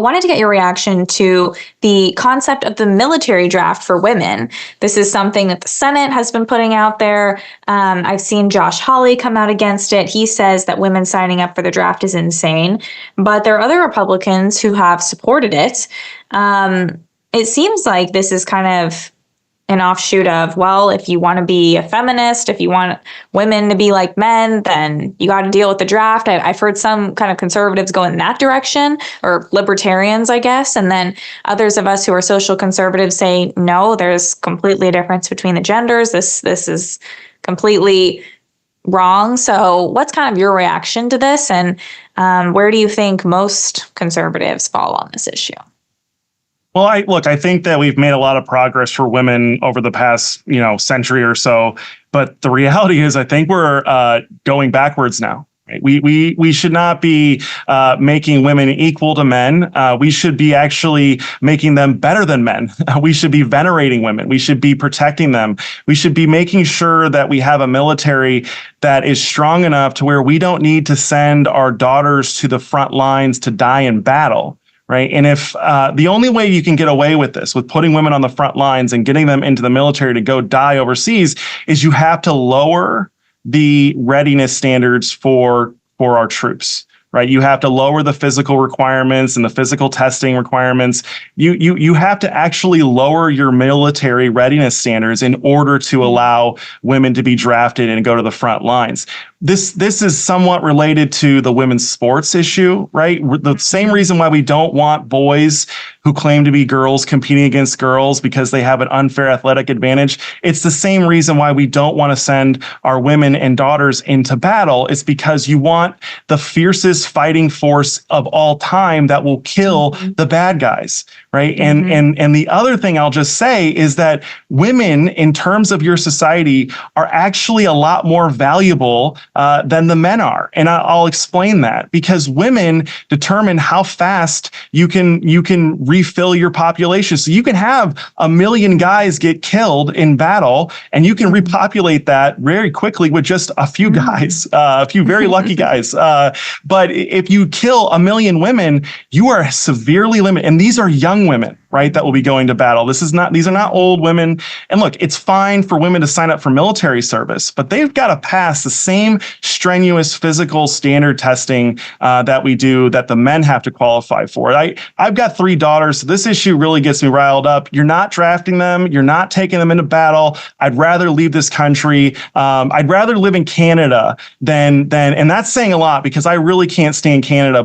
wanted to get your reaction to the concept of the military draft for women. This is something that the Senate has been putting out there. I've seen Josh Hawley come out against it. He says that women signing up for the draft is insane, but there are other Republicans who have supported it. It seems like this is kind of an offshoot of, well, if you want to be a feminist, if you want women to be like men, then you got to deal with the draft. I've heard some kind of conservatives go in that direction, or libertarians, I guess. And then others of us who are social conservatives say, no, there's completely a difference between the genders. This is completely wrong. So what's kind of your reaction to this? And where do you think most conservatives fall on this issue? Well, I think that we've made a lot of progress for women over the past, century or so. But the reality is, I think we're going backwards now. Right? We should not be making women equal to men. We should be actually making them better than men. We should be venerating women. We should be protecting them. We should be making sure that we have a military that is strong enough to where we don't need to send our daughters to the front lines to die in battle. Right. And if the only way you can get away with this, with putting women on the front lines and getting them into the military to go die overseas, is you have to lower the readiness standards for our troops. Right. You have to lower the physical requirements and the physical testing requirements. You have to actually lower your military readiness standards in order to allow women to be drafted and go to the front lines. This is somewhat related to the women's sports issue, right? The same reason why we don't want boys who claim to be girls competing against girls because they have an unfair athletic advantage. It's the same reason why we don't want to send our women and daughters into battle. It's because you want the fiercest fighting force of all time that will kill the bad guys, right? And the other thing I'll just say is that women, in terms of your society, are actually a lot more valuable than the men are. And I'll explain that, because women determine how fast you can refill your population. So you can have 1 million guys get killed in battle, and you can repopulate that very quickly with just a few guys, a few very lucky guys. But if you kill 1 million women, you are severely limited. And these are young women, right, that will be going to battle. These are not old women. And look, it's fine for women to sign up for military service, but they've got to pass the same strenuous physical standard testing that we do, that the men have to qualify for. I've got 3 daughters, so this issue really gets me riled up. You're not drafting them. You're not taking them into battle. I'd rather leave this country. I'd rather live in Canada than, and that's saying a lot, because I really can't stand Canada.